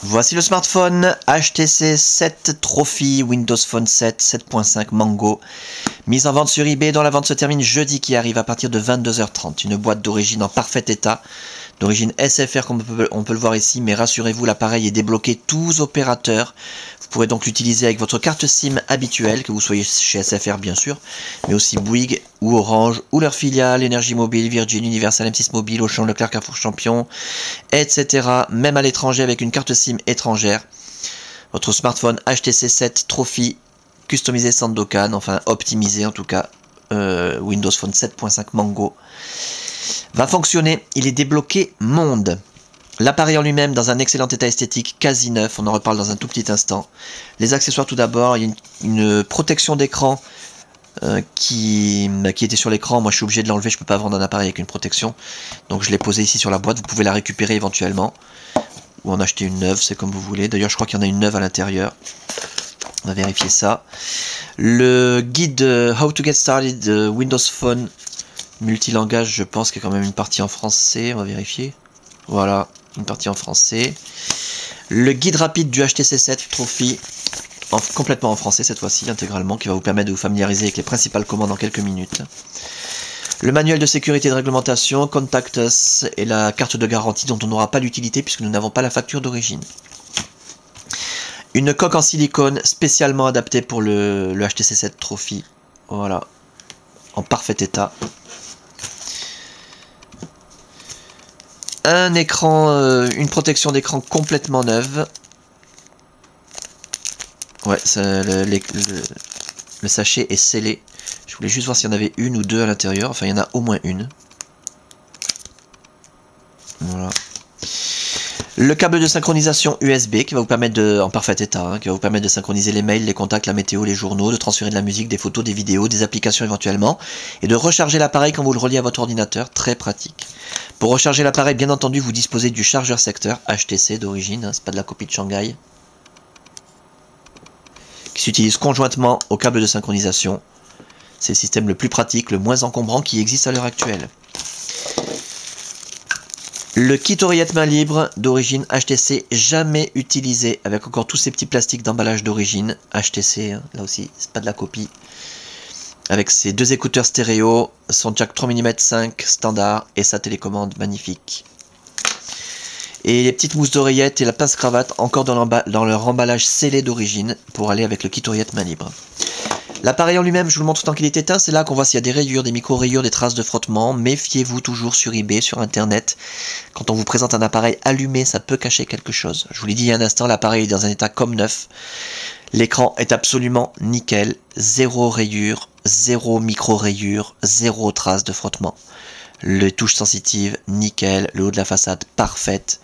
Voici le smartphone HTC 7 Trophy Windows Phone 7 7.5 Mango, mise en vente sur eBay, dont la vente se termine jeudi qui arrive à partir de 22h30. Une boîte d'origine en parfait état, d'origine SFR comme on peut le voir ici, mais rassurez-vous, l'appareil est débloqué tous opérateurs. Vous pourrez donc l'utiliser avec votre carte SIM habituelle, que vous soyez chez SFR bien sûr, mais aussi Bouygues ou Orange ou leur filiale, Énergie Mobile, Virgin, Universal, M6 Mobile, Auchan, Leclerc, Carrefour Champion, etc. Même à l'étranger avec une carte SIM étrangère. Votre smartphone HTC 7 Trophy, customisé Sandokan, enfin optimisé en tout cas, Windows Phone 7.5 Mango, va fonctionner. Il est débloqué monde. L'appareil en lui-même dans un excellent état esthétique, quasi neuf, on en reparle dans un tout petit instant. Les accessoires tout d'abord, il y a une protection d'écran qui était sur l'écran. Moi je suis obligé de l'enlever, je ne peux pas vendre un appareil avec une protection. Donc je l'ai posé ici sur la boîte, vous pouvez la récupérer éventuellement. Ou en acheter une neuve, c'est comme vous voulez. D'ailleurs je crois qu'il y en a une neuve à l'intérieur. On va vérifier ça. Le guide How to get started Windows Phone multilangage, je pense qu'il y a quand même une partie en français, on va vérifier. Voilà, une partie en français. Le guide rapide du HTC 7 Trophy, complètement en français cette fois-ci, intégralement, qui va vous permettre de vous familiariser avec les principales commandes en quelques minutes. Le manuel de sécurité et de réglementation, Contact Us et la carte de garantie dont on n'aura pas l'utilité puisque nous n'avons pas la facture d'origine. Une coque en silicone spécialement adaptée pour le HTC 7 Trophy, voilà, en parfait état. Un écran, une protection d'écran complètement neuve. Ouais, le sachet est scellé. Je voulais juste voir s'il y en avait une ou deux à l'intérieur. Enfin, il y en a au moins une. Voilà. Le câble de synchronisation USB qui va vous permettre en parfait état, hein, qui va vous permettre de synchroniser les mails, les contacts, la météo, les journaux, de transférer de la musique, des photos, des vidéos, des applications éventuellement, et de recharger l'appareil quand vous le reliez à votre ordinateur, très pratique. Pour recharger l'appareil, bien entendu, vous disposez du chargeur secteur HTC d'origine, hein, c'est pas de la copie de Shanghai, qui s'utilise conjointement au câble de synchronisation. C'est le système le plus pratique, le moins encombrant qui existe à l'heure actuelle. Le kit oreillette main libre d'origine HTC, jamais utilisé, avec encore tous ces petits plastiques d'emballage d'origine HTC, hein, là aussi c'est pas de la copie, avec ses deux écouteurs stéréo, son jack 3 mm 5 standard et sa télécommande magnifique. Et les petites mousses d'oreillette et la pince cravate encore dans leur emballage scellé d'origine pour aller avec le kit oreillette main libre. L'appareil en lui-même, je vous le montre tant qu'il est éteint, c'est là qu'on voit s'il y a des rayures, des micro-rayures, des traces de frottement. Méfiez-vous toujours sur eBay, sur internet. Quand on vous présente un appareil allumé, ça peut cacher quelque chose. Je vous l'ai dit il y a un instant, l'appareil est dans un état comme neuf. L'écran est absolument nickel, zéro rayure, zéro micro-rayure, zéro trace de frottement. Les touches sensitives, nickel, le haut de la façade, parfaite.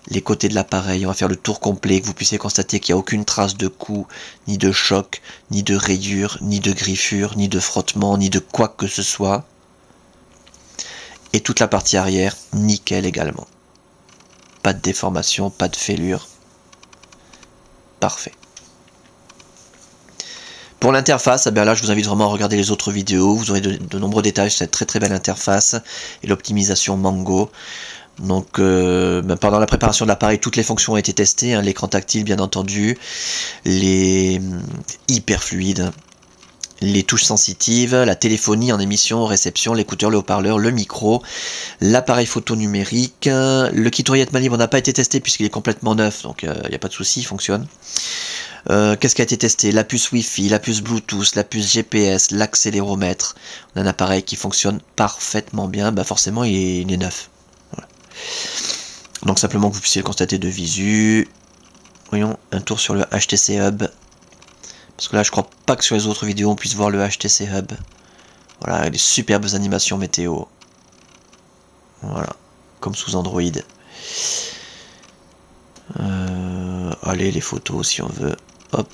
Les côtés de l'appareil, on va faire le tour complet, que vous puissiez constater qu'il n'y a aucune trace de coup, ni de choc, ni de rayure, ni de griffure, ni de frottement, ni de quoi que ce soit. Et toute la partie arrière, nickel également. Pas de déformation, pas de fêlure. Parfait. Pour l'interface, eh bien là je vous invite vraiment à regarder les autres vidéos, vous aurez de nombreux détails sur cette très belle interface et l'optimisation Mango. Donc pendant la préparation de l'appareil, toutes les fonctions ont été testées, hein, l'écran tactile bien entendu, les hyper fluides, les touches sensitives, la téléphonie en émission, réception, l'écouteur, le haut-parleur, le micro, l'appareil photo numérique, le kit oreillette main libre n'a pas été testé puisqu'il est complètement neuf, donc il n'y a pas de souci, il fonctionne. Qu'est-ce qui a été testé? La puce Wi-Fi, la puce Bluetooth, la puce GPS, l'accéléromètre. On a un appareil qui fonctionne parfaitement bien, bah forcément il est neuf. Voilà. Donc simplement que vous puissiez le constater de visu. Voyons un tour sur le HTC Hub. Parce que là je crois pas que sur les autres vidéos on puisse voir le HTC Hub. Voilà, les superbes animations météo. Voilà, comme sous Android. Allez, les photos si on veut. Hop.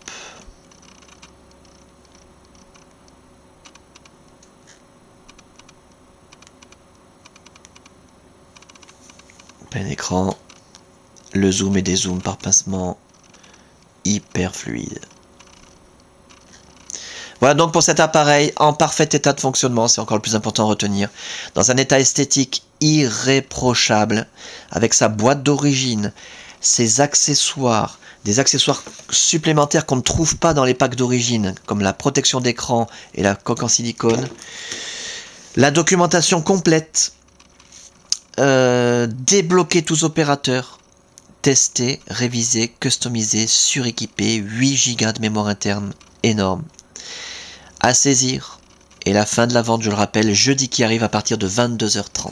Plein écran. Le zoom et dézoom par pincement. Hyper fluide. Voilà donc pour cet appareil en parfait état de fonctionnement, c'est encore le plus important à retenir. Dans un état esthétique irréprochable, avec sa boîte d'origine, ces accessoires, des accessoires supplémentaires qu'on ne trouve pas dans les packs d'origine, comme la protection d'écran et la coque en silicone. La documentation complète, débloquer tous opérateurs, tester, réviser, customiser, suréquiper, 8 Go de mémoire interne, énorme. À saisir. Et la fin de la vente, je le rappelle, jeudi qui arrive à partir de 22h30.